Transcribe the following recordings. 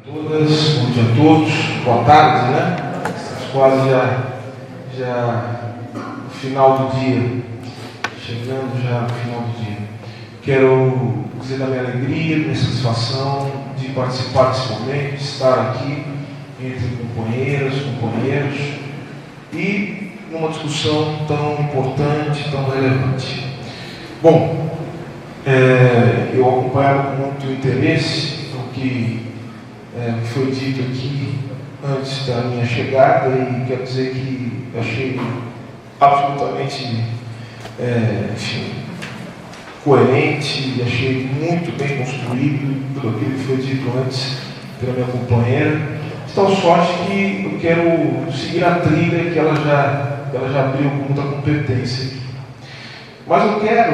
Todas, bom dia a todos, boa tarde, né? Estamos quase já no final do dia, chegando já no final do dia. Quero dizer da minha alegria, da minha satisfação de participar desse momento, de estar aqui entre companheiras, companheiros e numa discussão tão importante, tão relevante. Bom, eu acompanhava com muito interesse o que foi dito aqui antes da minha chegada e quero dizer que achei absolutamente coerente e achei muito bem construído tudo aquilo que foi dito antes pela minha companheira, de tal sorte que eu quero seguir a trilha que ela já abriu com muita competência aqui. Mas eu quero,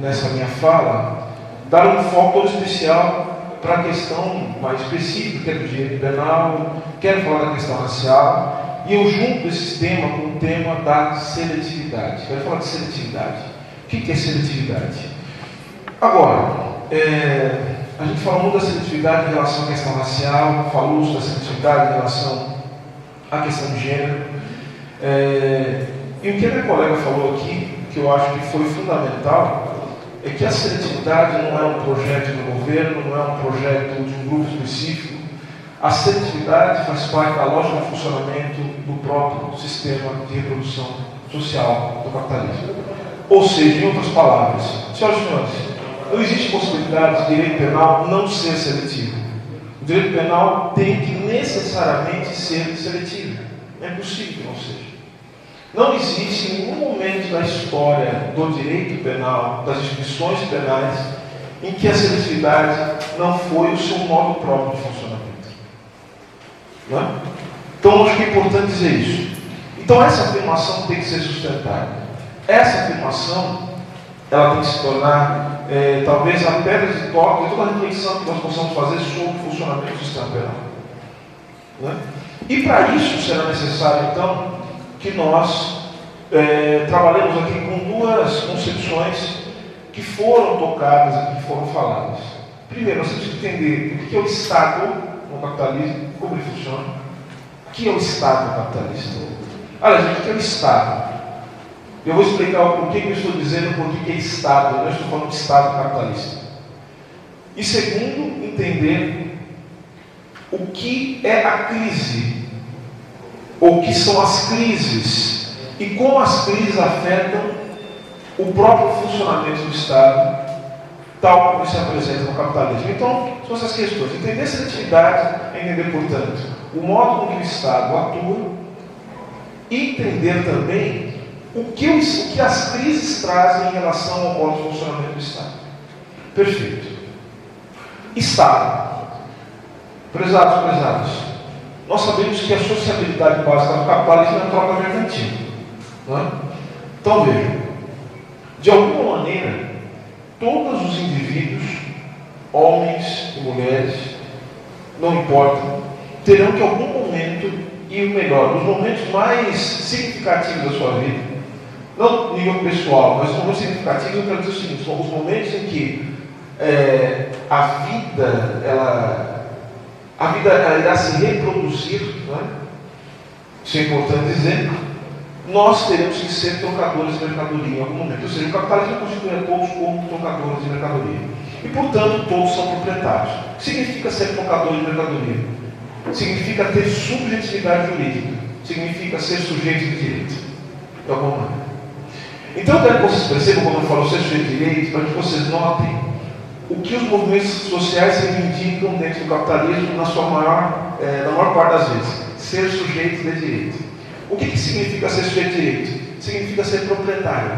nessa minha fala, dar um foco todo especial para a questão mais específica, que é do direito penal, quero falar da questão racial, e eu junto esse tema com o tema da seletividade. Quero falar de seletividade. O que é seletividade? Agora, a gente falou muito da seletividade em relação à questão racial, falou da seletividade em relação à questão de gênero, e o que a minha colega falou aqui, que eu acho que foi fundamental, é que a seletividade não é um projeto do governo, não é um projeto de um grupo específico. A seletividade faz parte da lógica de funcionamento do próprio sistema de reprodução social do capitalismo. Ou seja, em outras palavras, senhoras e senhores, não existe possibilidade de direito penal não ser seletivo. O direito penal tem que necessariamente ser seletivo. É impossível que não seja. Não existe nenhum momento da história do direito penal, das instituições penais, em que a seletividade não foi o seu modo próprio de funcionamento. Não é? Então, acho que é importante dizer isso. Então, essa afirmação tem que ser sustentada. Essa afirmação, ela tem que se tornar, talvez, a pedra de toque de toda a reflexão que nós possamos fazer sobre o funcionamento do sistema penal. Não é? E, para isso, será necessário, então, que nós trabalhemos aqui com duas concepções que foram tocadas aqui, que foram faladas. Primeiro, nós temos que entender o que é o Estado no capitalismo, como ele funciona. O que é o Estado capitalista? Olha, gente, o que é o Estado? Eu vou explicar o porquê que eu estou dizendo por que é Estado, eu não estou falando de Estado capitalista. E segundo, entender o que é a crise, ou o que são as crises, e como as crises afetam o próprio funcionamento do Estado, tal como se apresenta no capitalismo. Então, são essas questões. Entender seletividade é entender, portanto, o modo com que o Estado atua, e entender também o que as crises trazem em relação ao modo de funcionamento do Estado. Perfeito. Estado. Prezados, nós sabemos que a sociabilidade básica do capitalismo é a troca mercantil. Não é? Então vejam, de alguma maneira, todos os indivíduos, homens e mulheres, não importa, terão que em algum momento, e o melhor, nos momentos mais significativos da sua vida, não no nível pessoal, mas nos momentos significativos, eu quero dizer o seguinte, são os momentos em que a vida ela irá se reproduzir, não é? Isso é importante dizer. Nós teremos que ser trocadores de mercadoria em algum momento. Ou seja, o capitalismo constitui a todos como trocadores de mercadoria. E, portanto, todos são proprietários. O que significa ser trocador de mercadoria? Significa ter subjetividade jurídica. Significa ser sujeito de direito. De alguma maneira. Então, eu quero que vocês percebam, quando eu falo ser sujeito de direito, para que vocês notem o que os movimentos sociais reivindicam dentro do capitalismo na maior parte das vezes. Ser sujeito de direito. O que significa ser sujeito de direito? Significa ser proprietário.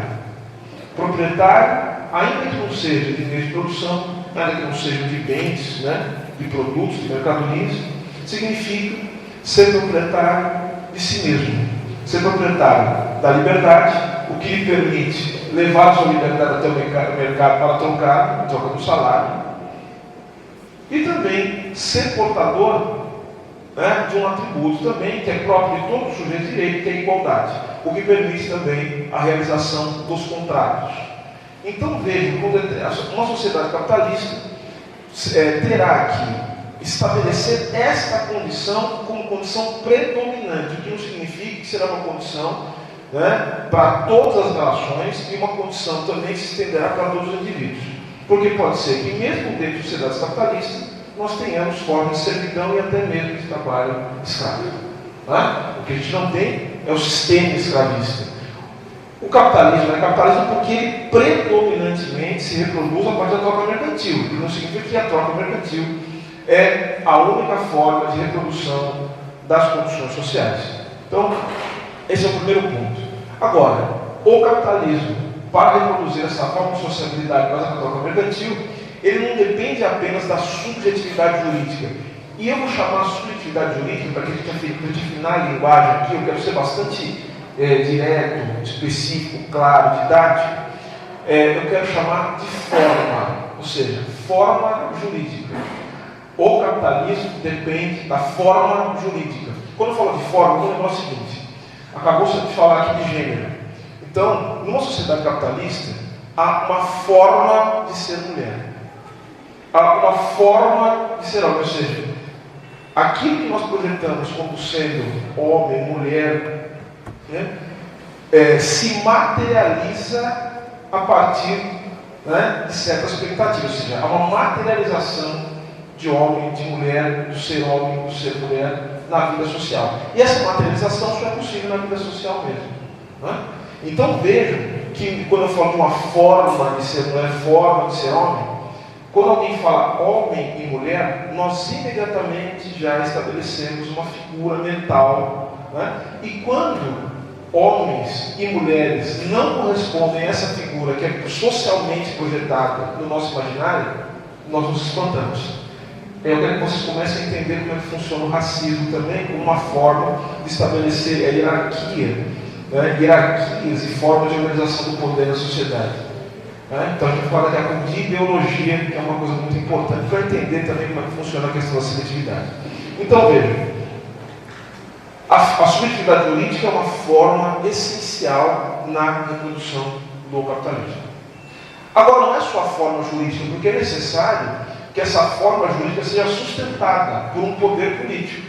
Proprietário, ainda que não seja de meios de produção, ainda que não seja de bens, né, de produtos, de mercadorias, significa ser proprietário de si mesmo. Ser proprietário da liberdade, o que lhe permite levar a sua liberdade até o mercado para trocar, troca do salário. E também ser portador, né, de um atributo também, que é próprio de todo sujeito de direito, que é a igualdade, o que permite também a realização dos contratos. Então vejam, uma sociedade capitalista terá que estabelecer esta condição como condição predominante, o que não significa que será uma condição, né, para todas as relações e uma condição também que se estenderá para todos os indivíduos. Porque pode ser que mesmo dentro de sociedades capitalistas nós tenhamos formas de servidão e até mesmo de trabalho escravo. Né? O que a gente não tem é o sistema escravista. O capitalismo é capitalismo porque ele predominantemente se reproduz a partir da troca mercantil. E não significa que a troca mercantil é a única forma de reprodução das condições sociais. Então, esse é o primeiro ponto. Agora, o capitalismo, para reproduzir essa forma de sociabilidade baseada na troca mercantil, ele não depende apenas da subjetividade jurídica. E eu vou chamar a subjetividade jurídica, para que a gente afinar a linguagem aqui, eu quero ser bastante direto, específico, claro, didático. Eu quero chamar de forma, ou seja, forma jurídica. O capitalismo depende da forma jurídica. Quando eu falo de forma, eu vou lembrar o seguinte: acabou-se de falar aqui de gênero. Então, numa sociedade capitalista, há uma forma de ser mulher. Há uma forma de ser homem, ou seja, aquilo que nós projetamos como sendo homem, mulher, né, se materializa a partir, né, de certas expectativas, ou seja, há uma materialização de homem, de mulher, do ser homem, do ser mulher na vida social. E essa materialização só é possível na vida social mesmo. Né? Então vejam que quando eu falo de uma forma de ser mulher, forma de ser homem, quando alguém fala homem e mulher, nós imediatamente já estabelecemos uma figura mental. Né? E quando homens e mulheres não correspondem a essa figura que é socialmente projetada no nosso imaginário, nós nos espantamos. Eu quero que vocês comecem a entender como é que funciona o racismo também, como uma forma de estabelecer a hierarquia, né? Hierarquias e formas de organização do poder na sociedade. Né? Então a gente fala daqui a pouco de ideologia, que é uma coisa muito importante, para entender também como é que funciona a questão da seletividade. Então vejam, a subjetividade jurídica é uma forma essencial na reprodução do capitalismo. Agora, não é só a forma jurídica, porque é necessário que essa forma jurídica seja sustentada por um poder político.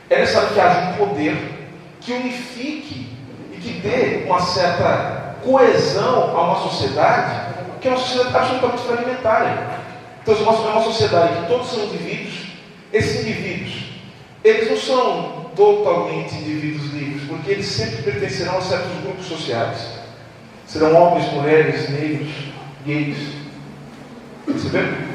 É necessário que haja um poder que unifique e que dê uma certa coesão a uma sociedade que é uma sociedade absolutamente fragmentária. Então, é uma sociedade que todos são indivíduos. Esses indivíduos, eles não são totalmente indivíduos livres, porque eles sempre pertencerão a certos grupos sociais. Serão homens, mulheres, negros, gays. Perceberam?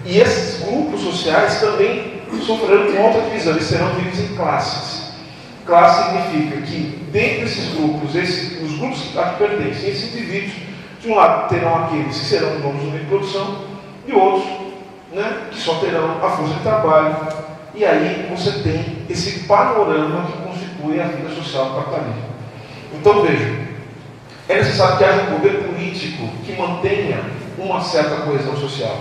E esses grupos sociais também sofrerão com outra divisão, eles serão divididos em classes. Classe significa que, dentro desses grupos, os grupos a que pertencem, esses indivíduos, de um lado terão aqueles que serão donos do meio de produção, e outros, né, que só terão a força de trabalho. E aí você tem esse panorama que constitui a vida social do capitalismo. Então vejam, é necessário que haja um poder político que mantenha uma certa coesão social.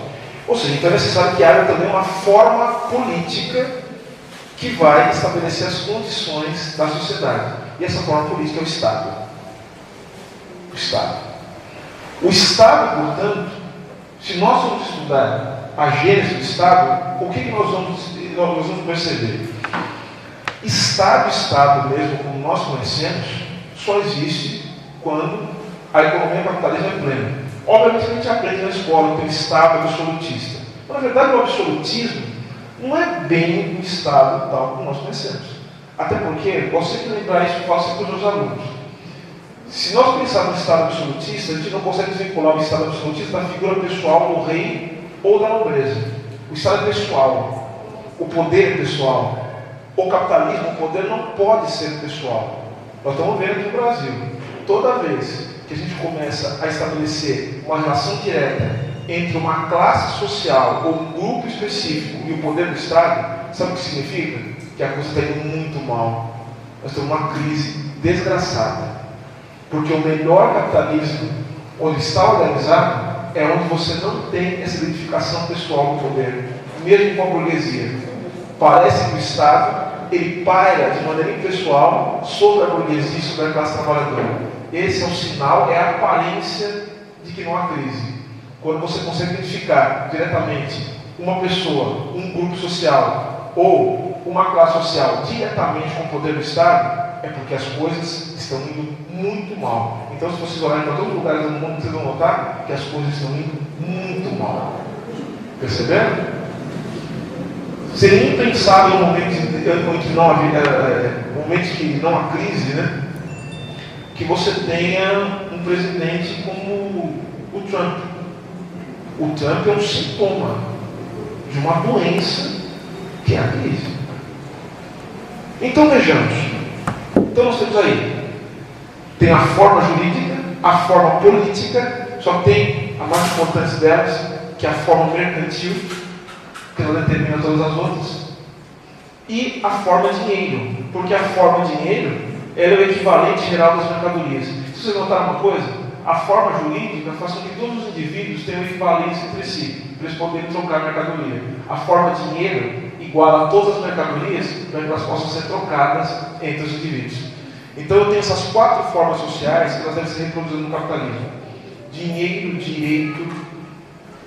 Ou seja, então é necessário que haja também uma forma política que vai estabelecer as condições da sociedade. E essa forma política é o Estado. O Estado. O Estado, portanto, se nós vamos estudar a gênese do Estado, o que nós vamos perceber? Estado mesmo, como nós conhecemos, só existe quando a economia capitalista é plena. Obviamente a gente aprende na escola que o Estado é absolutista. Mas, na verdade, o absolutismo não é bem um Estado tal como nós conhecemos. Até porque, eu sempre lembrar isso, eu falo sempre para os meus alunos. Se nós pensarmos no Estado absolutista, a gente não consegue desvincular o Estado absolutista da figura pessoal do rei ou da nobreza. O Estado é pessoal. O poder é pessoal. O capitalismo, o poder não pode ser pessoal. Nós estamos vendo aqui no Brasil. Toda vez que a gente começa a estabelecer uma relação direta entre uma classe social ou um grupo específico e o poder do Estado, sabe o que significa? Que a coisa está indo muito mal. Nós temos uma crise desgraçada. Porque o melhor capitalismo, onde está organizado, é onde você não tem essa identificação pessoal do poder, mesmo com a burguesia. Parece que o Estado ele paira de maneira impessoal sobre a burguesia e sobre a classe trabalhadora. Esse é o sinal, é a aparência de que não há crise. Quando você consegue identificar diretamente uma pessoa, um grupo social ou uma classe social diretamente com o poder do Estado, é porque as coisas estão indo muito mal. Então, se vocês olharem para todos os lugares do mundo, vocês vão notar que as coisas estão indo muito mal. Perceberam? Seria impensável momentos que não há crise, né? Que você tenha um presidente como o Trump. O Trump é um sintoma de uma doença que é a crise. Então vejamos. Então nós temos aí, tem a forma jurídica, a forma política, só tem a mais importante delas, que é a forma mercantil, que ela determina todas as outras, e a forma dinheiro, porque a forma dinheiro ela é o equivalente geral das mercadorias. Se vocês notaram uma coisa, a forma jurídica faz com que todos os indivíduos tenham equivalência entre si, para eles poderem trocar mercadoria. A forma dinheiro iguala todas as mercadorias para que elas possam ser trocadas entre os indivíduos. Então eu tenho essas 4 formas sociais que elas devem ser reproduzidas no capitalismo: dinheiro, direito,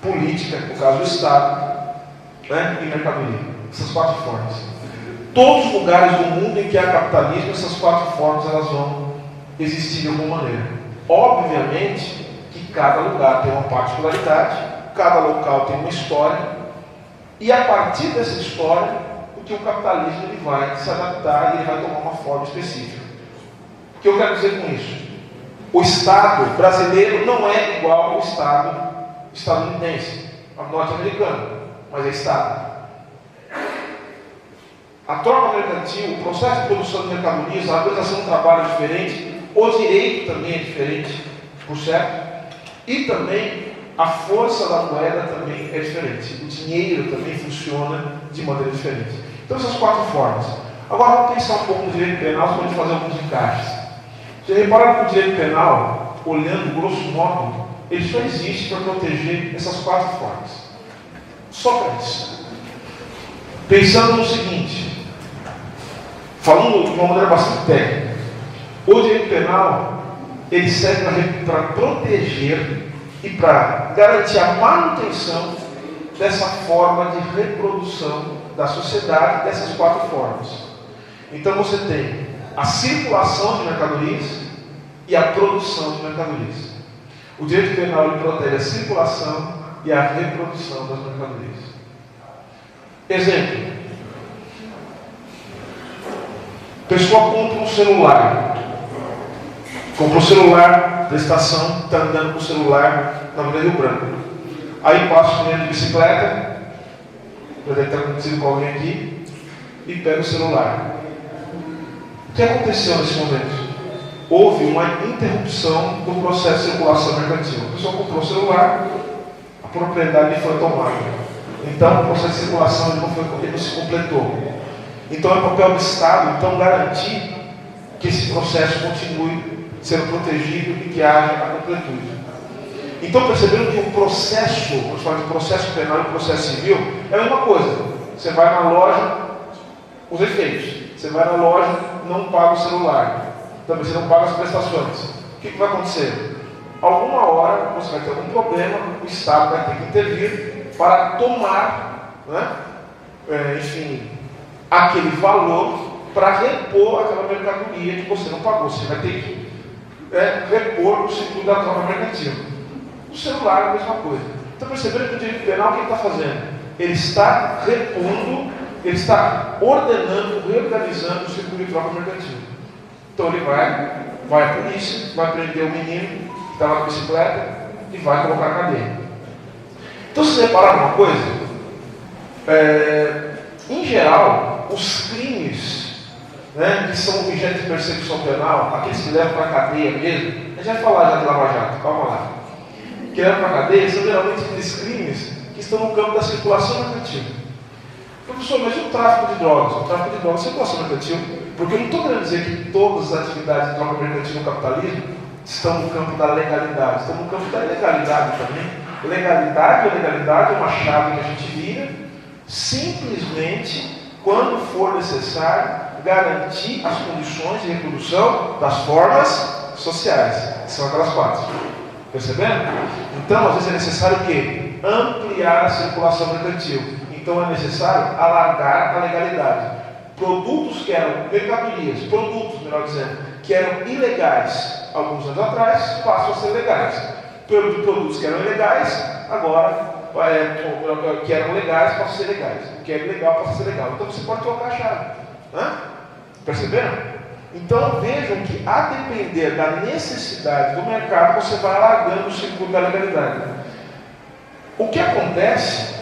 política, no caso do Estado, né? E mercadoria. Essas 4 formas. Todos os lugares do mundo em que há capitalismo, essas 4 formas elas vão existir de alguma maneira. Obviamente que cada lugar tem uma particularidade, cada local tem uma história, e a partir dessa história, o que o capitalismo ele vai se adaptar e ele vai tomar uma forma específica. O que eu quero dizer com isso? O Estado brasileiro não é igual ao Estado estadunidense, ao norte-americano, mas é Estado. A troca mercantil, o processo de produção de mercadorias, a organização do trabalho é diferente, o direito também é diferente, por certo, e também a força da moeda também é diferente. O dinheiro também funciona de maneira diferente. Então, essas 4 formas. Agora, vamos pensar um pouco no direito penal, para a gente fazer alguns encaixes. Vocês repararam que o direito penal, olhando grosso modo, ele só existe para proteger essas 4 formas. Só para isso. Pensando no seguinte, falando de uma maneira bastante técnica, o direito penal, ele serve para proteger e para garantir a manutenção dessa forma de reprodução da sociedade, dessas 4 formas. Então você tem a circulação de mercadorias e a produção de mercadorias. O direito penal ele protege a circulação e a reprodução das mercadorias. Exemplo: a pessoa compra um celular. Comprou um celular da estação, está andando com o celular na Avenida Rio Branco. Aí passa um menino de bicicleta, deve ter acontecido com alguém aqui, e pega o celular. O que aconteceu nesse momento? Houve uma interrupção do processo de circulação mercantil. A pessoa comprou o celular, a propriedade foi tomada. Então o processo de circulação ele não se completou. Então é papel do Estado então garantir que esse processo continue sendo protegido e que haja a completude. Então percebendo que o processo, vamos falar de processo penal e processo civil, é a mesma coisa. Você vai na loja, os efeitos. Você vai na loja, não paga o celular. Também você não paga as prestações. O que vai acontecer? Alguma hora você vai ter algum problema, o Estado vai ter que intervir para tomar, né, aquele valor para repor aquela mercadoria que você não pagou. Você vai ter que repor o ciclo da troca mercantil. O celular é a mesma coisa. Então percebendo que o direito penal o que ele está fazendo? Ele está repondo, ele está ordenando, reorganizando o ciclo de troca mercantil. Então ele vai à polícia, vai prender o menino que estava na bicicleta e vai colocar na cadeia. Então vocês repararam uma coisa? Em geral, os crimes, né, que são objeto de persecução penal, aqueles que levam para a cadeia mesmo, a gente vai falar já de Lava Jato, calma lá. Que levam para a cadeia são geralmente aqueles crimes que estão no campo da circulação mercantil. Professor, mas o tráfico de drogas? O tráfico de drogas é circulação mercantil? Porque eu não estou querendo dizer que todas as atividades de troca mercantil no capitalismo estão no campo da legalidade, estão no campo da ilegalidade também. Legalidade ou ilegalidade é uma chave que a gente vira simplesmente quando for necessário garantir as condições de reprodução das formas sociais, que são aquelas 4. Percebendo? Então, às vezes é necessário o quê? ampliar a circulação mercantil. Então é necessário alargar a legalidade. Produtos que eram mercadorias, produtos, melhor dizendo, que eram ilegais alguns anos atrás, passam a ser legais. Produtos que eram ilegais, agora, que eram legais, passam a ser legais. O que é ilegal, passa a ser legal. Então você pode trocar a chave. Perceberam? Então vejam que, a depender da necessidade do mercado, você vai alargando o circuito da legalidade. O que acontece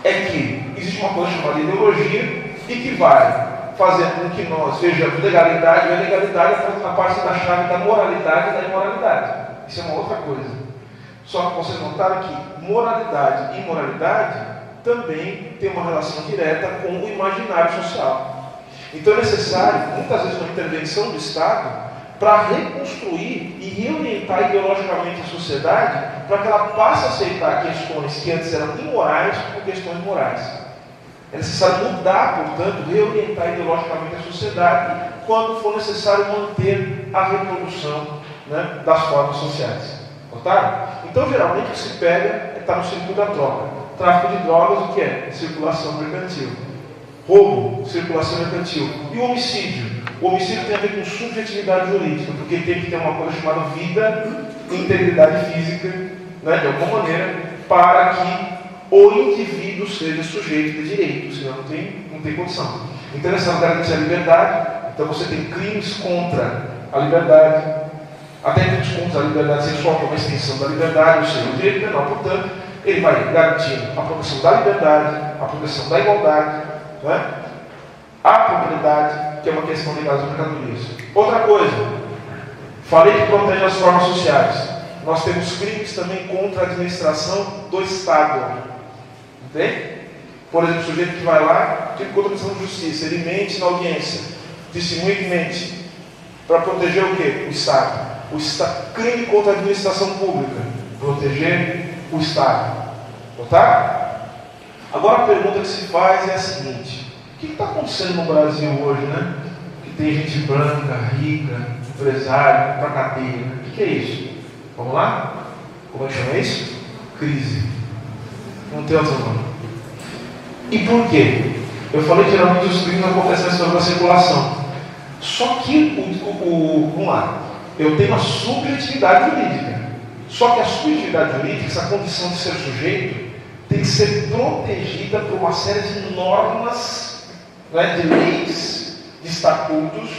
é que existe uma coisa chamada ideologia e que vai fazendo com que nós vejamos legalidade e a legalidade a parte da chave da moralidade e da imoralidade. Isso é uma outra coisa. Só que vocês notaram que moralidade e imoralidade também tem uma relação direta com o imaginário social. Então é necessário, muitas vezes, uma intervenção do Estado para reconstruir e reorientar ideologicamente a sociedade para que ela passe a aceitar questões que antes eram imorais como questões morais. É necessário mudar, portanto, reorientar ideologicamente a sociedade quando for necessário manter a reprodução, né, das formas sociais. Notaram? Então, geralmente, o que se pega está no circuito da troca. Tráfico de drogas, o que é? Circulação mercantil. Roubo, circulação mercantil. E o homicídio? O homicídio tem a ver com subjetividade jurídica, porque tem que ter uma coisa chamada vida e integridade física, né, de alguma maneira, para que o indivíduo seja sujeito de direito, senão não tem condição. Então, essa garantia da liberdade, então você tem crimes contra a liberdade, até crimes contra a liberdade sexual, como a extensão da liberdade, ou seja, o direito penal, portanto, ele vai garantir a proteção da liberdade, a proteção da igualdade, né? A propriedade, que é uma questão ligada às mercadorias. Outra coisa, falei que protege as formas sociais. Nós temos crimes também contra a administração do Estado. Entende? Por exemplo, o sujeito que vai lá, crime contra a administração de justiça, ele mente na audiência, testemunha que mente, para proteger o quê? O Estado. Crime contra a administração pública, proteger o Estado. Tá? Agora a pergunta que se faz é a seguinte: o que está acontecendo no Brasil hoje, né? Que tem gente branca, rica, empresário, para cadeia. Né? O que é isso? Vamos lá? Como é que chama isso? Crise. Não tem outro nome. E por quê? Eu falei que geralmente os crimes acontecem na história da circulação. Só que, vamos lá, eu tenho a subjetividade jurídica. Só que a subjetividade jurídica, essa condição de ser sujeito, tem que ser protegida por uma série de normas, né, de leis, de estatutos,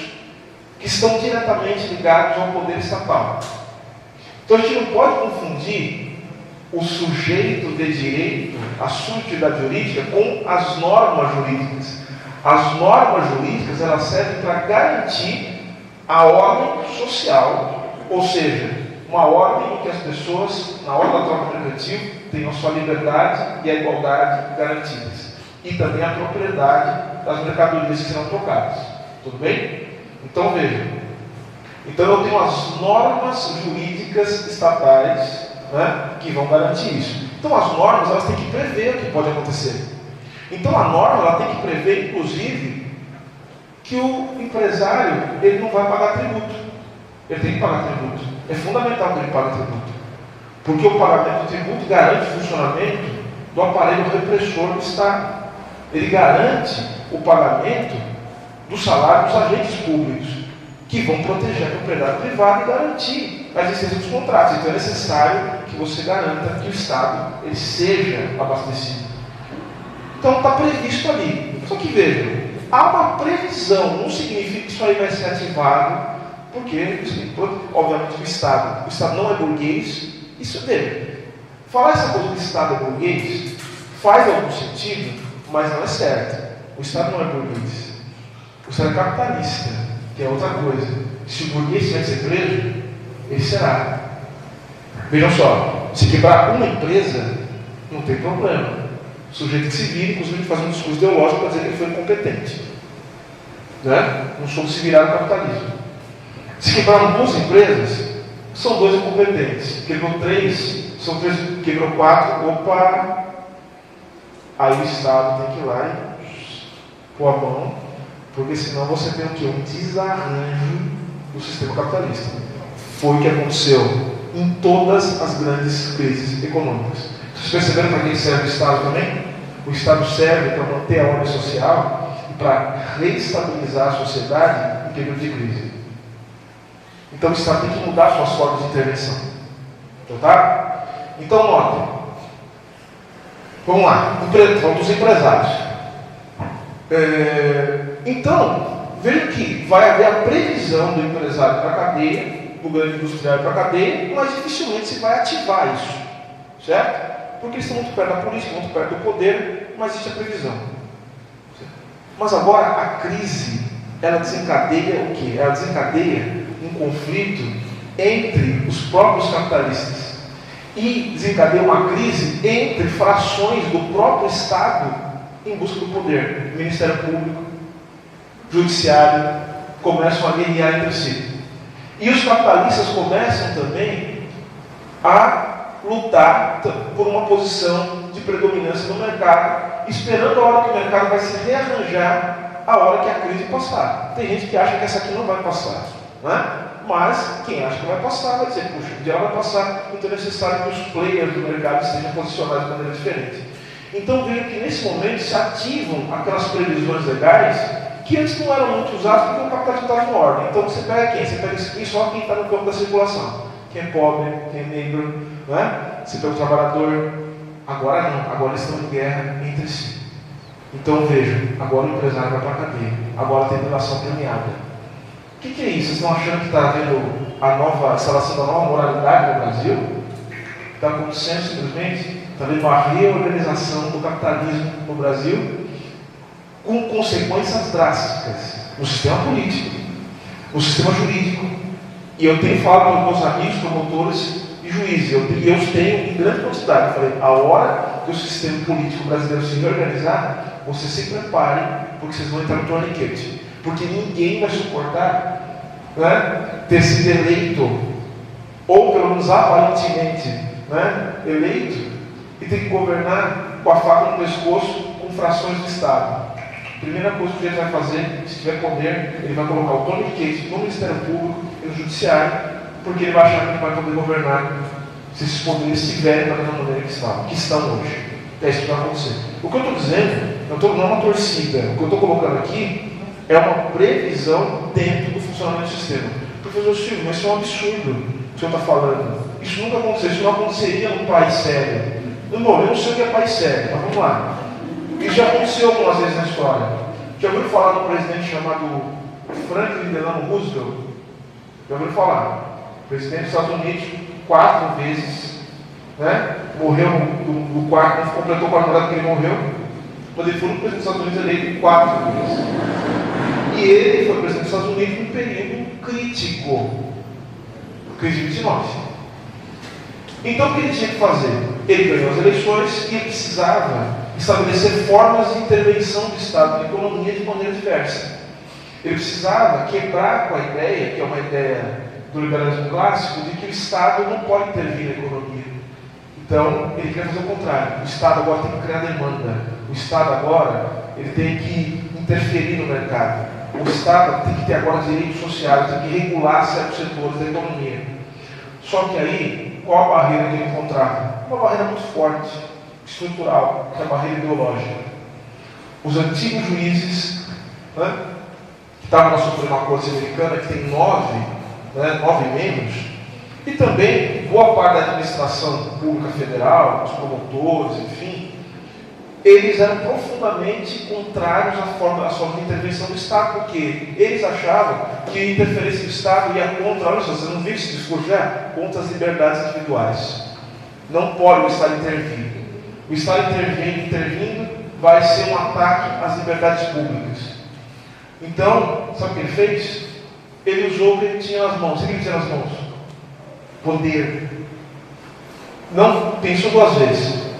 que estão diretamente ligados ao poder estatal. Então a gente não pode confundir o sujeito de direito, a subjetividade jurídica, com as normas jurídicas. As normas jurídicas, elas servem para garantir a ordem social, ou seja, uma ordem em que as pessoas, na hora da troca mercantil, tenham a sua liberdade e a igualdade garantidas. E também a propriedade das mercadorias que serão trocadas. Tudo bem? Então vejam. Então eu tenho as normas jurídicas estatais, né, que vão garantir isso. Então as normas, elas têm que prever o que pode acontecer. Então a norma, ela tem que prever, inclusive, que o empresário, ele não vai pagar tributo. Ele tem que pagar tributo. É fundamental que ele pague tributo. Porque o pagamento do tributo garante o funcionamento do aparelho repressor do Estado. Ele garante o pagamento do salário dos agentes públicos, que vão proteger a propriedade privada e garantir a existência dos contratos. Então é necessário que você garanta que o Estado ele seja abastecido. Então está previsto ali. Só que vejam, há uma previsão, não significa que isso aí vai ser ativado, porque, obviamente, o Estado não é burguês, isso é dele. Falar essa coisa que o Estado é burguês faz algum sentido, mas não é certo. O Estado não é burguês. O Estado é capitalista, que é outra coisa. Se o burguês tiver que ser preso, ele será. Vejam só, se quebrar uma empresa, não tem problema. O sujeito que se vira, inclusive, faz um discurso ideológico para dizer que ele foi incompetente. Né? Não soube se virar no capitalismo. Se quebraram duas empresas, são dois incompetentes. Quebrou três, são três, quebrou quatro, opa! Aí o Estado tem que ir lá e pôr a mão, porque senão você tem o quê? Um desarranjo do sistema capitalista. Foi o que aconteceu em todas as grandes crises econômicas. Vocês perceberam para quem serve o Estado também? O Estado serve para manter a ordem social e para reestabilizar a sociedade em período de crise. Então o Estado tem que mudar suas formas de intervenção. Então, tá? Então, notem. Vamos lá. Vamos dos empresários. Então, veja que vai haver a previsão do empresário para a cadeia, do grande industrial para a cadeia, mas dificilmente se vai ativar isso. Certo? Porque eles estão muito perto da polícia, muito perto do poder, mas existe a previsão. Mas agora a crise, ela desencadeia o quê? Ela desencadeia um conflito entre os próprios capitalistas e desencadeia uma crise entre frações do próprio Estado em busca do poder. O Ministério Público, Judiciário começam a guerrear entre si. E os capitalistas começam também a lutar por uma posição de predominância no mercado, esperando a hora que o mercado vai se rearranjar a hora que a crise passar. Tem gente que acha que essa aqui não vai passar, né? Mas quem acha que vai passar vai dizer, puxa, um dia ela vai passar, então é necessário que os players do mercado estejam posicionados de maneira diferente. Então vejo que nesse momento se ativam aquelas previsões legais que antes não eram muito usadas porque o capitalismo estava em ordem. Então você pega quem? Você pega só quem está no campo da circulação. Quem é pobre, quem é negro, não é? Você pega o trabalhador. Agora não, agora eles estão em guerra entre si. Então vejam, agora o empresário vai para a cadeia, agora tem relação premiada. O que é isso? Vocês estão achando que está havendo a nova instalação da nova moralidade no Brasil? Está acontecendo simplesmente? Está havendo uma reorganização do capitalismo no Brasil com consequências drásticas no sistema político, no sistema jurídico. E eu tenho falado com meus amigos, promotores e juízes, e eu os tenho em grande quantidade. Eu falei, a hora que o sistema político brasileiro se reorganizar, vocês se preparem, porque vocês vão entrar no torniquete. Porque ninguém vai suportar, né, ter sido eleito, ou pelo menos aparentemente, né, eleito, e ter que governar com a faca no pescoço, com frações do Estado. A primeira coisa que ele vai fazer, se tiver poder, ele vai colocar o torniquete no Ministério Público e no Judiciário, porque ele vai achar que ele vai poder governar se esses poderes estiverem da mesma maneira que estão hoje. É isso que vai acontecer. O que eu estou dizendo, não é uma torcida. O que eu estou colocando aqui é uma previsão dentro do funcionamento do sistema. Professor Silvio, mas isso é um absurdo o que o senhor está falando. Isso nunca aconteceu, isso não aconteceria num país sério. Eu não sei o que é país sério, mas vamos lá. Isso já aconteceu algumas vezes na história. Já ouviu falar de um presidente chamado Franklin Delano Roosevelt? Já ouviu falar? Presidente dos Estados Unidos, 4 vezes, né? Morreu no quarto, não completou 4 mandatos que ele morreu, mas ele foi o presidente dos Estados Unidos eleito 4 vezes. E ele foi presidente dos Estados Unidos num período crítico, crise de 29. Então o que ele tinha que fazer? Ele ganhou as eleições e ele precisava estabelecer formas de intervenção do Estado na economia de maneira diversa. Ele precisava quebrar com a ideia, que é uma ideia do liberalismo clássico, de que o Estado não pode intervir na economia. Então, ele quer fazer o contrário. O Estado agora tem que criar demanda. O Estado agora ele tem que interferir no mercado. O Estado tem que ter agora direitos sociais, tem que regular certos setores da economia. Só que aí, qual a barreira que ele encontrava? Uma barreira muito forte, estrutural, que é a barreira ideológica. Os antigos juízes, né, que estavam na Suprema Corte Americana, que tem 9 membros, e também boa parte da administração pública federal, os promotores, enfim, eles eram profundamente contrários à forma de intervenção do Estado, porque eles achavam que a interferência do Estado ia contra, olha só, você não viu esse discurso já? Contra as liberdades individuais. Não pode o Estado intervir. O Estado intervindo vai ser um ataque às liberdades públicas. Então, sabe o que ele fez? Ele usou o que ele tinha nas mãos. O que ele tinha nas mãos? Poder. Não pensou 2 vezes.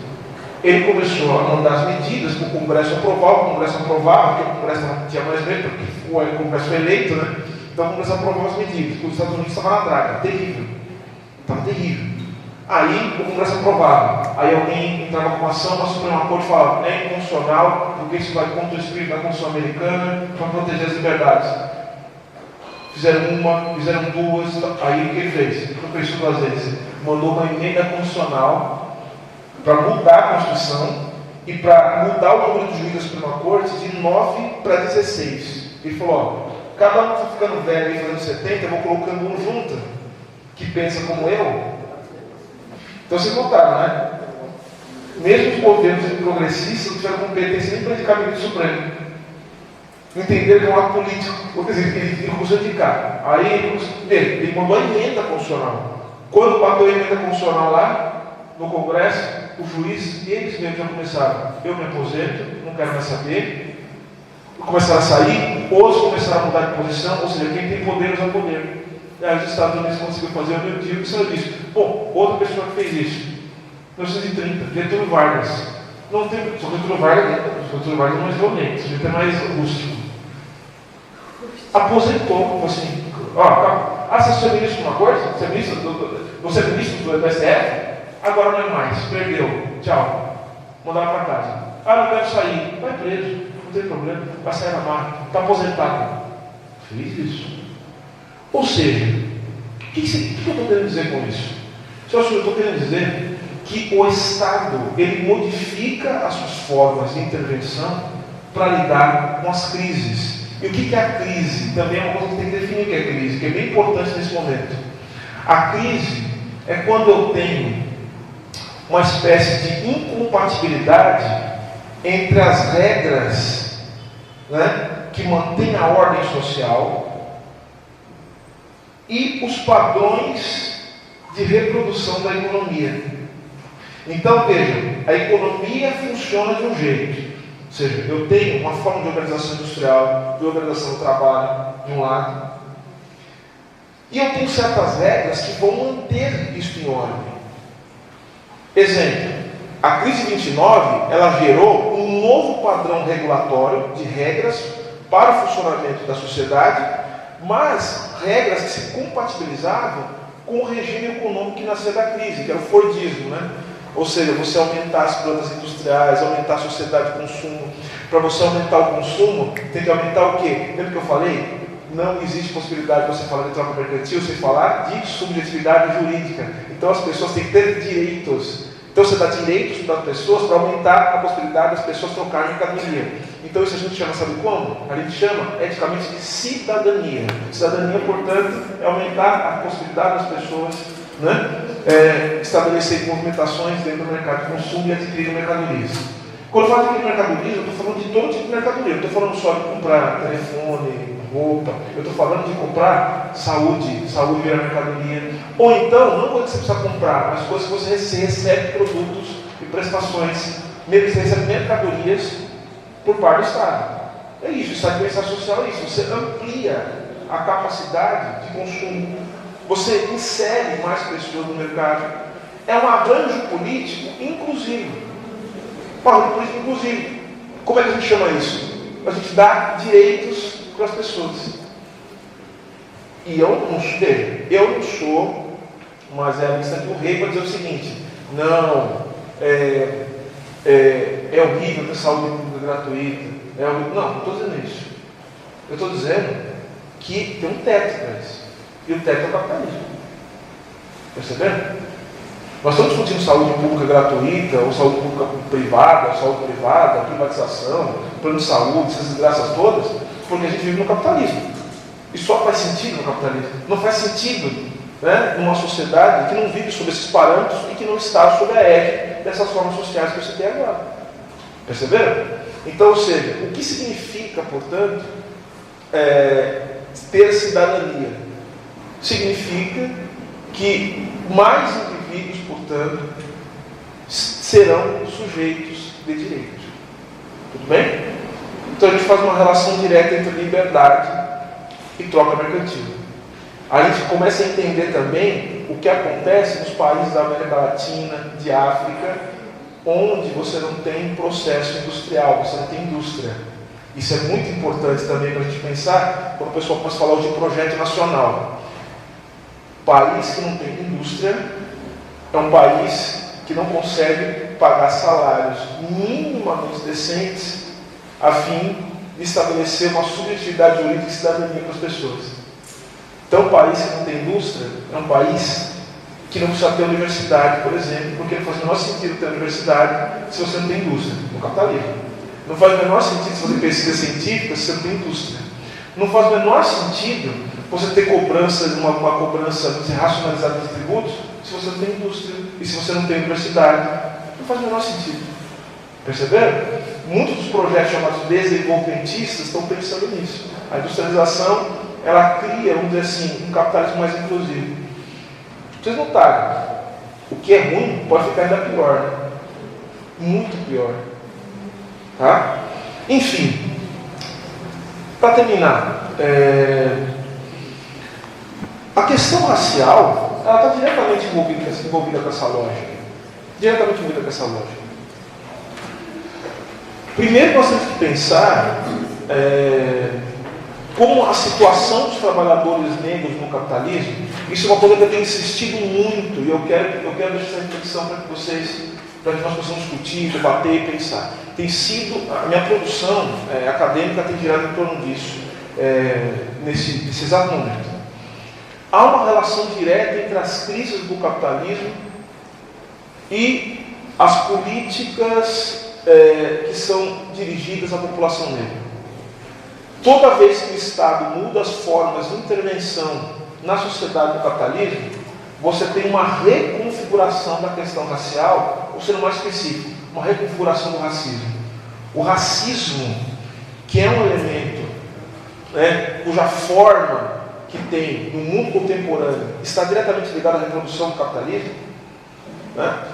Ele começou a mandar as medidas para o Congresso aprovar. O Congresso aprovava, porque o Congresso não tinha mais medo, porque o Congresso foi eleito, né? Então o Congresso aprovou as medidas, porque os Estados Unidos estavam na draga. Terrível. Estava terrível. Aí o Congresso aprovava. Aí alguém entrava com uma ação, a Suprema Corte falava, é inconstitucional, porque isso vai contra o espírito da Constituição Americana para proteger as liberdades. Fizeram uma, fizeram 2, aí o que ele fez? Não pensou 2 vezes. Mandou uma emenda constitucional para mudar a Constituição e para mudar o número de juízes da Suprema Corte de 9 para 16. Ele falou, ó, cada um está ficando velho e fazendo 70, eu vou colocando um junto, que pensa como eu. Então vocês notaram, né? Mesmo os governos progressistas não tiveram competência nem para indicar o ministro Supremo. Entenderam que é um ato político, quer dizer, ele começou a indicar. Aí ele mandou a emenda constitucional. Quando bateu a emenda constitucional lá, no Congresso, os juízes, eles mesmos já começaram, eu me aposento, não quero mais saber. Começaram a sair, outros começaram a mudar de posição, ou seja, quem tem poder usa poder. E aí os Estados Unidos conseguiu fazer o mesmo tipo, isso disse. Bom, outra pessoa que fez isso, 1930, Getúlio Vargas. Não tem, só que Getúlio Vargas é mais violento, ele é mais rústico. Aposentou, assim, ó, você é ministro de uma coisa? Você é ministro do STF? Agora não é mais, perdeu, tchau. Mandaram para casa. Não quero sair, vai preso, não tem problema, vai sair na marca, está aposentado. Fez isso. Ou seja, o que eu estou querendo dizer com isso? Eu estou querendo dizer que o Estado, ele modifica as suas formas de intervenção para lidar com as crises. E o que é a crise? Também é uma coisa que tem que definir o que é crise, que é bem importante nesse momento. A crise é quando eu tenho uma espécie de incompatibilidade entre as regras, né, que mantêm a ordem social e os padrões de reprodução da economia. Então, vejam, a economia funciona de um jeito. Ou seja, eu tenho uma forma de organização industrial, de organização do trabalho, de um lado, e eu tenho certas regras que vão manter isso em ordem. Exemplo, a crise 29, ela gerou um novo padrão regulatório de regras para o funcionamento da sociedade, mas regras que se compatibilizavam com o regime econômico que nasceu da crise, que era o Fordismo, né? Ou seja, você aumentar as plantas industriais, aumentar a sociedade de consumo. Para você aumentar o consumo, tem que aumentar o quê? Lembra que eu falei? Não existe possibilidade de você falar de troca mercantil sem falar de subjetividade jurídica. Então as pessoas têm que ter direitos. Então você dá direitos para as pessoas para aumentar a possibilidade das pessoas trocarem mercadoria. Então isso a gente chama, sabe como? A gente chama eticamente de cidadania. Cidadania, portanto, é aumentar a possibilidade das pessoas, né, estabelecer movimentações dentro do mercado de consumo e adquirir mercadorias. Quando eu falo de mercadorias, eu estou falando de todo tipo de mercadoria. Eu estou falando só de comprar telefone, roupa. Eu estou falando de comprar saúde vira mercadoria. Ou então, não coisa que você precisa comprar, mas coisas que você recebe produtos e prestações. Você recebe mercadorias por parte do Estado. É isso, o Estado de Bem-Estar Social é isso. Você amplia a capacidade de consumo. Você insere mais pessoas no mercado. É um arranjo político inclusivo. Um arranjo político inclusivo. Como é que a gente chama isso? A gente dá direitos para as pessoas. E eu não sou uma Zé Lista do Rei para dizer o seguinte: não, é horrível ter saúde pública gratuita. Não estou dizendo isso. Eu estou dizendo que tem um teto para isso. E o teto é o capitalismo. Perceberam? Nós estamos discutindo saúde pública gratuita, ou saúde pública privada, ou saúde privada, privatização, plano de saúde, essas desgraças todas, porque a gente vive no capitalismo. E só faz sentido no capitalismo. Não faz sentido, né, numa sociedade que não vive sob esses parâmetros e que não está sob a égide dessas formas sociais que você tem agora. Perceberam? Então, ou seja, o que significa, portanto, ter cidadania? Significa que mais indivíduos, portanto, serão sujeitos de direitos. Tudo bem? Então a gente faz uma relação direta entre liberdade e troca mercantil. A gente começa a entender também o que acontece nos países da América Latina, de África, onde você não tem processo industrial, você não tem indústria. Isso é muito importante também para a gente pensar quando o pessoal começa a falar de projeto nacional. País que não tem indústria é um país que não consegue pagar salários minimamente decentes a fim de estabelecer uma subjetividade jurídica e cidadania para as pessoas. Então, um país que não tem indústria é um país que não precisa ter universidade, por exemplo, porque não faz o menor sentido ter universidade se você não tem indústria, no capitalismo. Não faz o menor sentido se fazer pesquisa científica se você não tem indústria. Não faz o menor sentido você ter cobrança, uma cobrança racionalizada de tributos se você não tem indústria e se você não tem universidade. Não faz o menor sentido. Perceberam? Muitos dos projetos chamados desenvolvimentistas estão pensando nisso. A industrialização, ela cria, vamos dizer assim, um capitalismo mais inclusivo. Vocês notaram, o que é ruim pode ficar ainda pior, né? Muito pior. Tá? Enfim, para terminar, a questão racial, ela está diretamente envolvida com essa lógica. Diretamente envolvida com essa lógica. Primeiro nós temos que pensar como a situação dos trabalhadores negros no capitalismo, isso é uma coisa que eu tenho insistido muito, e eu quero deixar essa reflexão para que nós possamos discutir, debater e pensar. Tem sido, a minha produção acadêmica tem girado em torno disso, nesse exato momento. Há uma relação direta entre as crises do capitalismo e as políticas que são dirigidas à população negra. Toda vez que o Estado muda as formas de intervenção na sociedade do capitalismo, você tem uma reconfiguração da questão racial, ou sendo mais específico, uma reconfiguração do racismo. O racismo, que é um elemento cuja forma que tem no mundo contemporâneo está diretamente ligado à reprodução do capitalismo, né?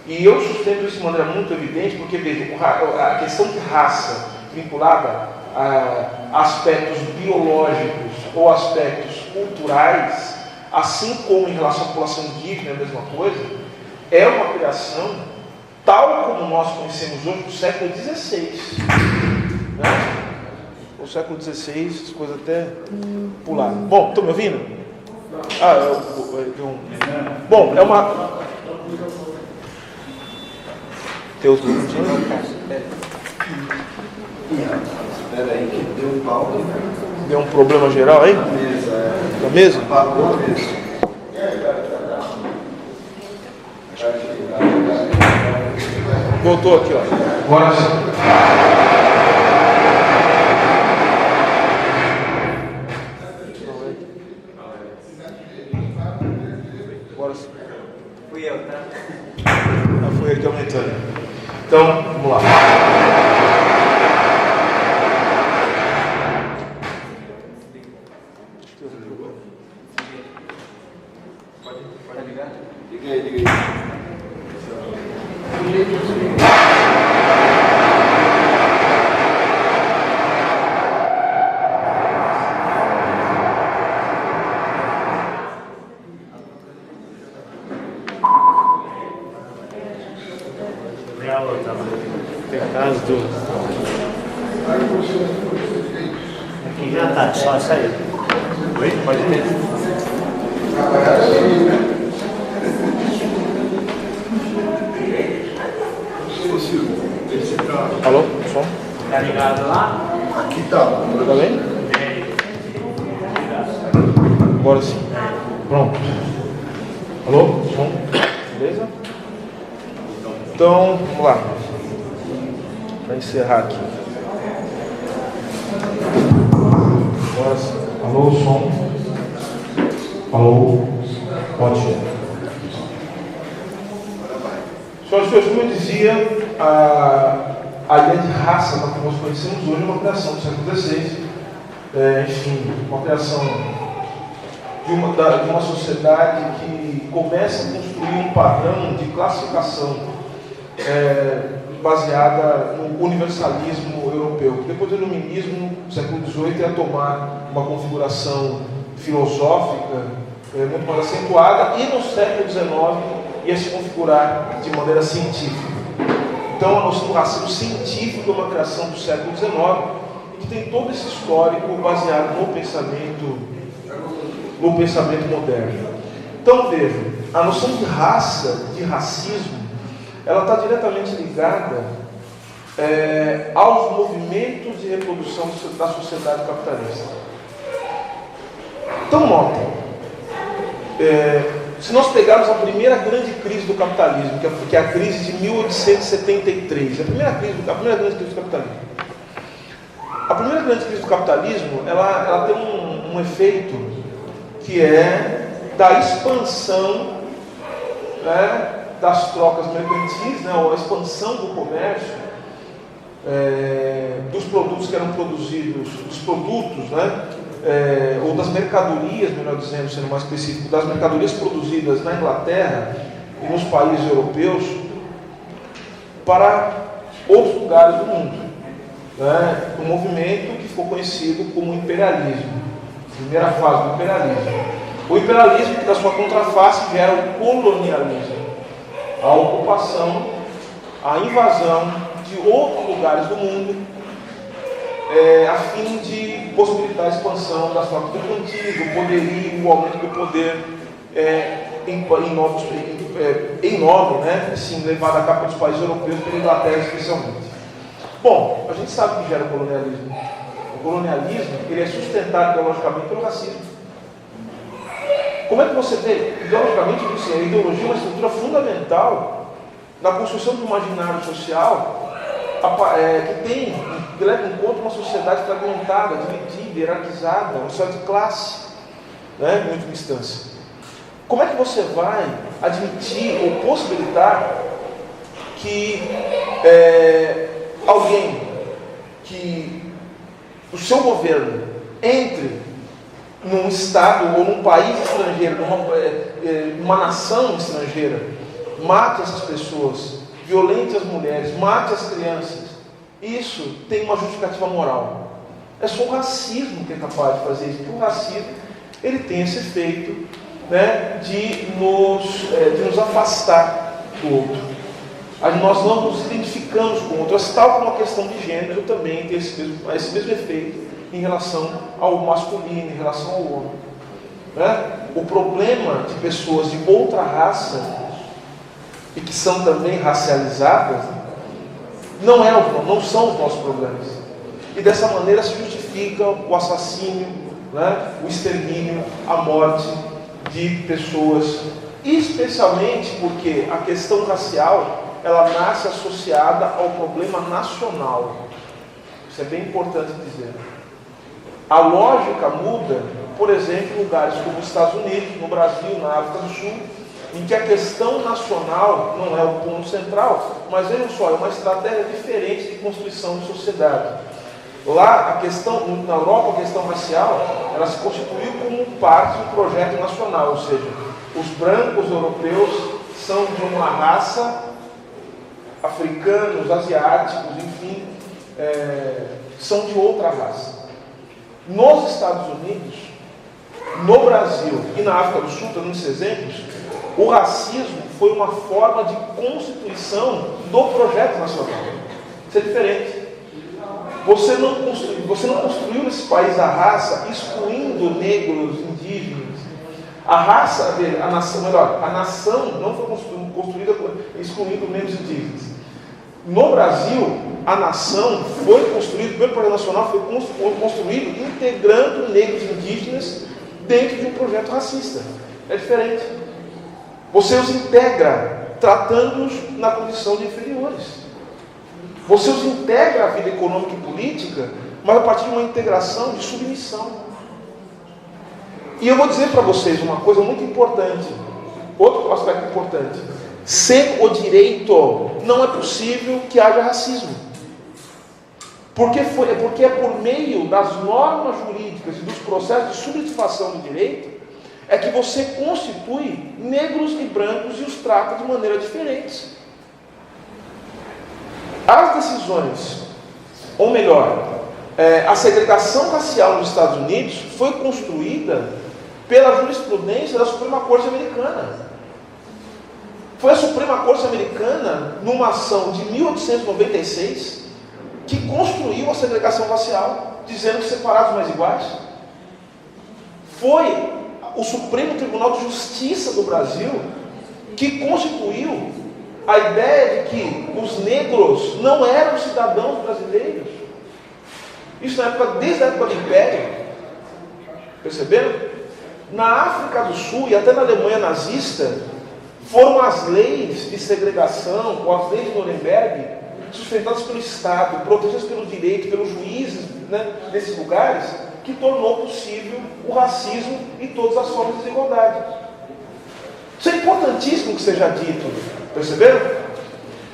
E eu sustento isso de maneira muito evidente, porque veja, a questão de raça vinculada a aspectos biológicos ou aspectos culturais, assim como em relação à população indígena, é a mesma coisa, é uma criação tal como nós conhecemos hoje do século XVI. Né? O século XVI, as coisas até pularam. Bom, estão me ouvindo? Bom, é uma... Tem os grupos? Espera aí que deu um pau. Deu um problema geral aí? Na mesa? Apagou a mesa. Voltou aqui, ó. Agora sim. Agora sim. Fui eu, tá? Foi ele que aumentou. Então, vamos lá. Pode ligar? Liga aí. Aqui já tá, só sair. Oi? Pode ir. Alô, som? Tá ligado lá? Aqui tá. Tá bem? Agora sim. Pronto. Alô, som? Beleza? Então, vamos lá. Para encerrar aqui. Agora sim. Alô, som. Alô, ótimo. Senhoras e senhores, como eu dizia, a ideia de raça, que nós conhecemos hoje, é uma criação do século XVI. Enfim, uma criação de uma sociedade que começa a construir um padrão de classificação baseada no universalismo europeu. Depois do iluminismo, no século XVIII, ia tomar uma configuração filosófica muito mais acentuada, e no século XIX ia se configurar de maneira científica. Então, a noção do racismo científico é uma criação do século XIX, que tem todo esse histórico baseado no pensamento moderno. Então, vejam, a noção de raça, de racismo, ela está diretamente ligada aos movimentos de reprodução da sociedade capitalista. Então, notem, se nós pegarmos a primeira grande crise do capitalismo, que é a crise de 1873, a primeira grande crise do capitalismo. A primeira grande crise do capitalismo, ela tem um efeito que é da expansão, né, das trocas mercantis, né, ou a expansão do comércio, dos produtos que eram produzidos, dos produtos, né, ou das mercadorias, melhor dizendo, sendo mais específico, das mercadorias produzidas na Inglaterra e nos países europeus para outros lugares do mundo. Né, um movimento que ficou conhecido como imperialismo, primeira fase do imperialismo. O imperialismo, que da sua contraface gera o colonialismo, a ocupação, a invasão de outros lugares do mundo, a fim de possibilitar a expansão das trocas mercantis, o poderio, o aumento do poder em nome, né, assim, levado a cabo pelos países europeus, pela Inglaterra especialmente. Bom, a gente sabe que gera o colonialismo. O colonialismo, ele é sustentado ideologicamente pelo racismo. Como é que você vê, ideologicamente, a ideologia é uma estrutura fundamental na construção do imaginário social, que leva em conta uma sociedade fragmentada, dividida, hierarquizada, uma sociedade de classe, né, em última instância. Como é que você vai admitir ou possibilitar que alguém que o seu governo entre num estado ou num país estrangeiro, numa nação estrangeira, mate essas pessoas, violente as mulheres, mate as crianças? Isso tem uma justificativa moral. É só o racismo que é capaz de fazer isso, porque o racismo ele tem esse efeito, né, de nos afastar do outro. Nós não nos identificamos com o outro, tal como a questão de gênero também tem esse mesmo efeito em relação ao masculino, em relação ao homem. Né? O problema de pessoas de outra raça e que são também racializadas não são os nossos problemas. E dessa maneira se justifica o assassínio, né? O extermínio, a morte de pessoas, especialmente porque a questão racial ela nasce associada ao problema nacional. Isso é bem importante dizer. A lógica muda, por exemplo, em lugares como os Estados Unidos, no Brasil, na África do Sul, em que a questão nacional não é o ponto central, mas vejam só, é uma estratégia diferente de construção de sociedade. Lá, na Europa, a questão racial, ela se constituiu como parte de um projeto nacional, ou seja, os brancos europeus são de uma raça, africanos, asiáticos, enfim, são de outra raça. Nos Estados Unidos, no Brasil e na África do Sul, dando esses exemplos, o racismo foi uma forma de constituição do projeto nacional. Isso é diferente. Você não construiu nesse país a raça excluindo negros, indígenas. A nação não foi construída excluindo negros e indígenas. No Brasil, a nação foi construída, pelo projeto nacional, foi construído integrando negros e indígenas dentro de um projeto racista. É diferente. Você os integra, tratando-os na condição de inferiores. Você os integra à vida econômica e política, mas a partir de uma integração de submissão. E eu vou dizer para vocês uma coisa muito importante, outro aspecto importante. Sem o direito, não é possível que haja racismo. Porque é por meio das normas jurídicas e dos processos de subjetivação do direito é que você constitui negros e brancos e os trata de maneira diferente. As decisões, ou melhor, a segregação racial nos Estados Unidos foi construída pela jurisprudência da Suprema Corte Americana. Foi a Suprema Corte Americana, numa ação de 1896, que construiu a segregação racial, dizendo que separados mais iguais. Foi o Supremo Tribunal de Justiça do Brasil que constituiu a ideia de que os negros não eram cidadãos brasileiros. Isso desde a época do Império. Perceberam? Na África do Sul e até na Alemanha nazista, foram as leis de segregação, ou as leis de Nuremberg, sustentadas pelo Estado, protegidas pelo direito, pelos juízes, né, nesses lugares, que tornou possível o racismo e todas as formas de desigualdade. Isso é importantíssimo que seja dito, perceberam?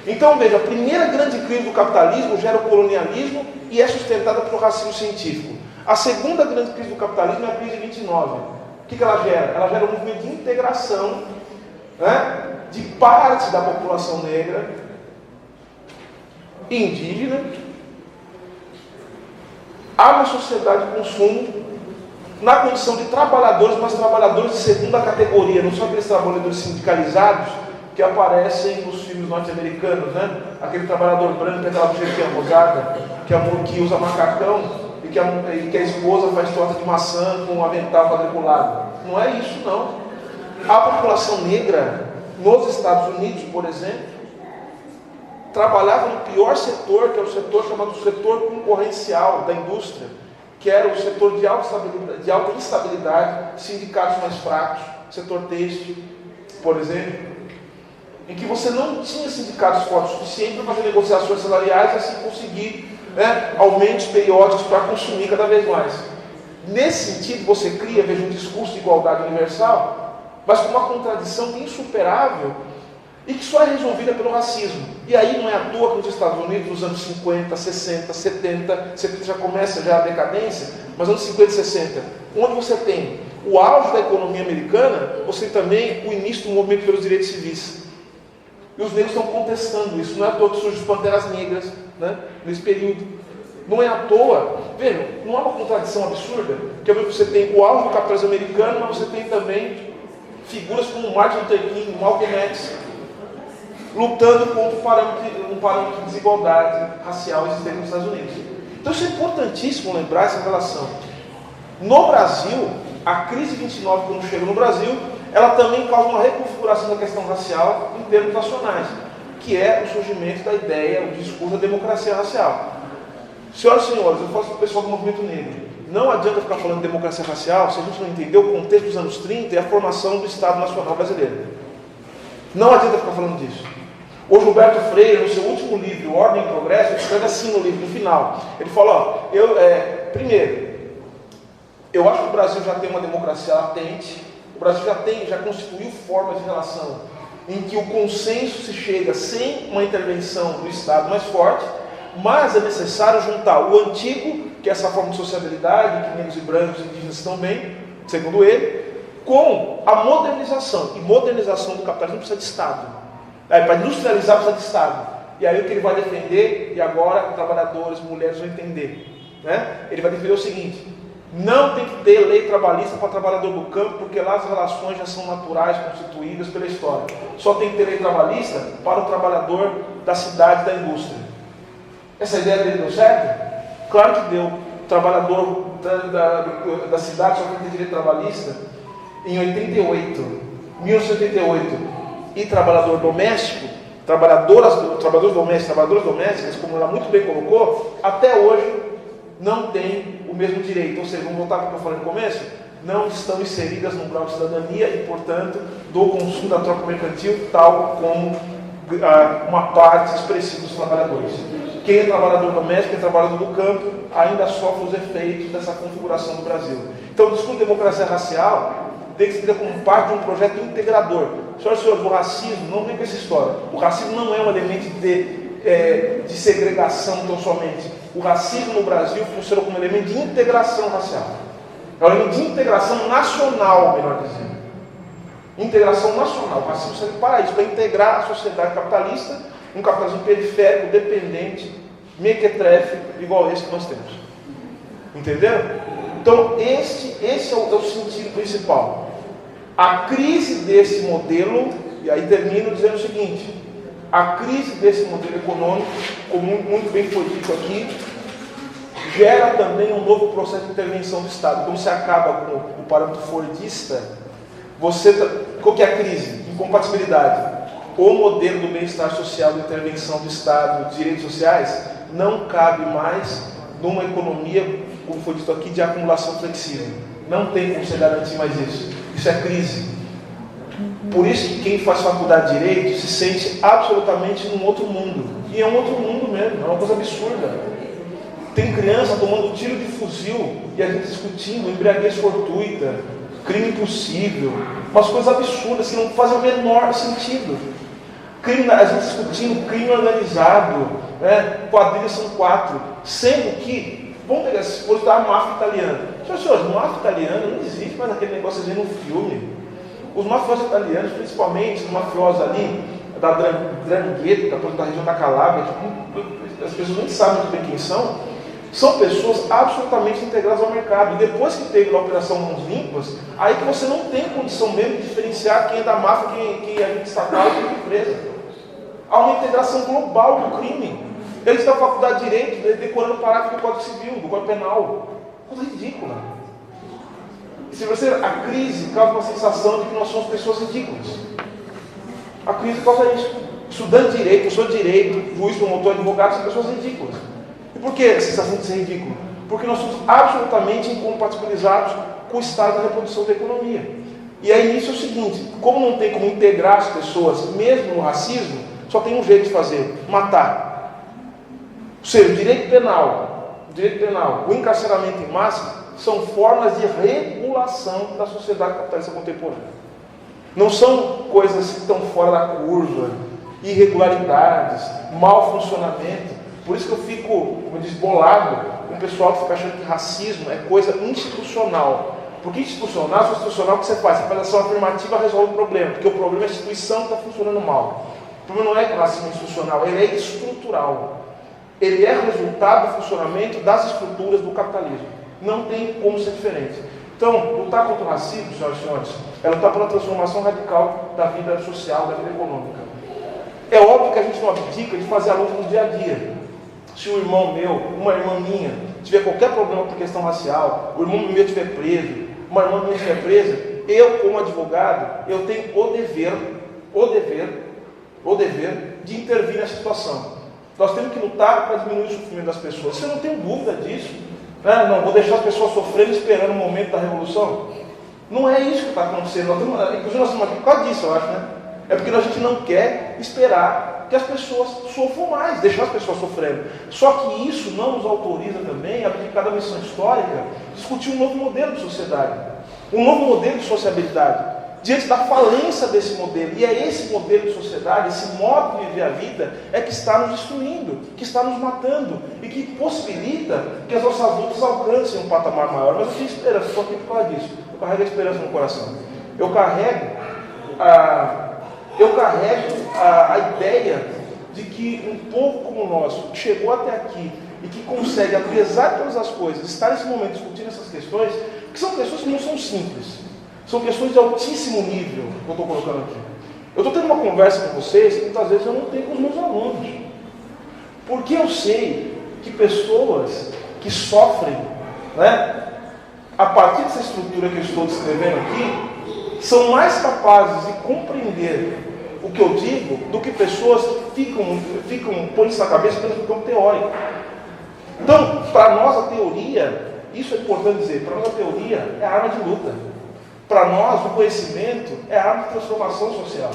Então, veja, a primeira grande crise do capitalismo gera o colonialismo e é sustentada pelo racismo científico. A segunda grande crise do capitalismo é a crise de 29. O que ela gera? Ela gera um movimento de integração, né, de parte da população negra e indígena a uma sociedade de consumo na condição de trabalhadores, mas trabalhadores de segunda categoria, não são aqueles trabalhadores sindicalizados que aparecem nos filmes norte-americanos, né? Aquele trabalhador branco que é aquela bujeirinha rosada, que usa macacão e que a esposa faz torta de maçã com um avental quadriculado. Não é isso, não. A população negra nos Estados Unidos, por exemplo, trabalhava no pior setor, que era o setor chamado setor concorrencial da indústria, que era o setor de alta instabilidade, sindicatos mais fracos, setor têxtil, por exemplo, em que você não tinha sindicatos fortes o suficiente para fazer negociações salariais e assim conseguir, né, aumentos periódicos para consumir cada vez mais. Nesse sentido, você cria, veja, um discurso de igualdade universal, mas com uma contradição insuperável e que só é resolvida pelo racismo. E aí não é à toa que nos Estados Unidos, nos anos 50, 60, 70 já começa já a decadência, mas nos anos 50 e 60, onde você tem o auge da economia americana, você tem também o início do movimento pelos direitos civis. E os negros estão contestando isso. Não é à toa que surgem as panteras negras, né, nesse período. Não é à toa, vejam, não há uma contradição absurda, que você tem o auge do capitalismo americano, mas você tem também figuras como Martin Luther King, Malcolm X, lutando contra um parâmetro de desigualdade racial existente nos Estados Unidos. Então isso é importantíssimo lembrar essa relação. No Brasil, a crise 29, quando chega no Brasil, ela também causa uma reconfiguração da questão racial em termos nacionais, que é o surgimento da ideia, o discurso da democracia racial. Senhoras e senhores, eu falo para o pessoal do movimento negro, não adianta ficar falando de democracia racial se a gente não entender o contexto dos anos 30 e a formação do Estado Nacional Brasileiro. Não adianta ficar falando disso. O Gilberto Freire, no seu último livro, Ordem e Progresso, ele escreve assim no livro, no final. Ele fala, primeiro, eu acho que o Brasil já tem uma democracia latente, o Brasil já constituiu formas de relação em que o consenso se chega sem uma intervenção do Estado mais forte, mas é necessário juntar o antigo, que é essa forma de sociabilidade, que negros e brancos e indígenas estão bem, segundo ele, com a modernização. E modernização do capitalismo precisa de Estado. Para industrializar precisa de Estado. E aí o que ele vai defender, e agora trabalhadores, mulheres vão entender, né? Ele vai defender o seguinte: não tem que ter lei trabalhista para trabalhador do campo, porque lá as relações já são naturais, constituídas pela história. Só tem que ter lei trabalhista para o trabalhador da cidade e da indústria. Essa ideia dele deu certo? Claro que deu. O trabalhador da cidade só tem que ter direito trabalhista em 1988. E trabalhador doméstico, trabalhadoras domésticas, como ela muito bem colocou, até hoje não tem o mesmo direito. Ou seja, vamos voltar para o que eu falei no começo, não estão inseridas no grau de cidadania e, portanto, do consumo da troca mercantil, tal como uma parte expressiva dos trabalhadores. Quem é trabalhador doméstico, quem é trabalhador do campo, ainda sofre os efeitos dessa configuração do Brasil. Então, o discurso de democracia racial tem que ser como parte de um projeto integrador. Senhoras e senhores, o racismo não vem com essa história. O racismo não é um elemento de segregação tão somente. O racismo no Brasil funciona como elemento de integração racial. É um elemento de integração nacional, melhor dizendo. Integração nacional. O racismo serve para isso, para integrar a sociedade capitalista, um capitalismo periférico, dependente, mequetrefe, igual esse que nós temos. Entenderam? Então, esse é o sentido principal. A crise desse modelo, e aí termino dizendo o seguinte: a crise desse modelo econômico, como muito bem foi dito aqui, gera também um novo processo de intervenção do Estado. Como você acaba com o parâmetro fordista, qual que é a crise? Incompatibilidade. O modelo do bem-estar social, de intervenção do Estado, de direitos sociais, não cabe mais numa economia como foi dito aqui, de acumulação flexível. Não tem como você garantir mais isso. Isso é crise. Por isso que quem faz faculdade de Direito se sente absolutamente num outro mundo. E é um outro mundo mesmo, é uma coisa absurda. Tem criança tomando tiro de fuzil e a gente discutindo embriaguez fortuita, crime impossível, umas coisas absurdas que não fazem o menor sentido. A gente discutindo crime organizado, né? Quadrilhas são 4, sendo que, vamos pegar esse esposo da máfia italiana. Senhores, máfia italiana não existe mais aquele negócio de no filme. Os mafiosos italianos, principalmente os mafiosos ali, da Drangheta, da região da Calábria, que as pessoas nem sabem muito bem quem são pessoas absolutamente integradas ao mercado. E depois que teve a Operação Mãos Limpas, aí que você não tem condição mesmo de diferenciar quem é da máfia, quem é estatal e quem é empresa. Há uma integração global do crime. Eles estão na faculdade de Direito, decorando o parágrafo do Código Civil, do Código Penal. Coisa ridícula. Se você, a crise causa uma sensação de que nós somos pessoas ridículas. A crise causa isso. Estudante de Direito, professor de Direito, juiz, promotor, advogado, são pessoas ridículas. E por que a sensação de ser ridículo? Porque nós somos absolutamente incompatibilizados com o estado da reprodução da economia. E aí nisso é o seguinte, como não tem como integrar as pessoas, mesmo no racismo, só tem um jeito de fazer, matar. Ou seja, o direito penal, o encarceramento em massa, são formas de regulação da sociedade capitalista contemporânea. Não são coisas que estão fora da curva, irregularidades, mau funcionamento. Por isso que eu fico, como diz, bolado com o pessoal que fica achando que racismo é coisa institucional. Porque institucional o que você faz? Você faz ação afirmativa, resolve o problema. Porque o problema é a instituição que está funcionando mal. O problema não é o racismo institucional, ele é estrutural. Ele é resultado do funcionamento das estruturas do capitalismo. Não tem como ser diferente. Então, lutar contra o racismo, senhoras e senhores, é lutar pela transformação radical da vida social, da vida econômica. É óbvio que a gente não abdica de fazer a luta no dia a dia. Se um irmão meu, uma irmã minha, tiver qualquer problema por questão racial, o irmão meu estiver preso, uma irmã minha estiver presa, eu, como advogado, eu tenho o dever de intervir nessa situação. Nós temos que lutar para diminuir o sofrimento das pessoas. Você não tem dúvida disso. Né? Não vou deixar as pessoas sofrendo esperando o momento da revolução. Não é isso que está acontecendo. Inclusive nós estamos aqui por causa disso, eu acho, né? É porque a gente não quer esperar que as pessoas sofram mais, deixar as pessoas sofrendo. Só que isso não nos autoriza também a abdicar da missão histórica, discutir um novo modelo de sociedade, um novo modelo de sociabilidade, diante da falência desse modelo. E é esse modelo de sociedade, esse modo de viver a vida, é que está nos destruindo, que está nos matando, e que possibilita que as nossas lutas alcancem um patamar maior. Mas eu tenho esperança, estou aqui por causa disso. Eu carrego a esperança no coração. Eu carrego a ideia de que um povo como o nosso, que chegou até aqui e que consegue, apesar de todas as coisas, estar nesse momento discutindo essas questões, que são questões que não são simples, são questões de altíssimo nível que eu estou colocando aqui. Eu estou tendo uma conversa com vocês que muitas vezes eu não tenho com os meus alunos, porque eu sei que pessoas que sofrem, né, a partir dessa estrutura que eu estou descrevendo aqui, são mais capazes de compreender o que eu digo do que pessoas que ficam pondo isso na cabeça pelo campo teórico. Então, para nós a teoria, isso é importante dizer, para nós a teoria é a arma de luta. Para nós o conhecimento é a arma de transformação social.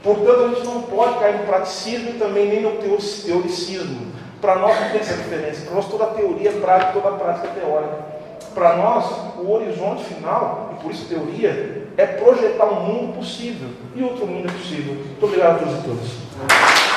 Portanto, a gente não pode cair no praticismo e também nem no teoricismo. Para nós não tem essa diferença. Para nós toda a teoria é prática, toda a prática é teórica. Para nós, o horizonte final, e por isso teoria, é projetar um mundo possível. E outro mundo é possível. Muito obrigado a todos e todas.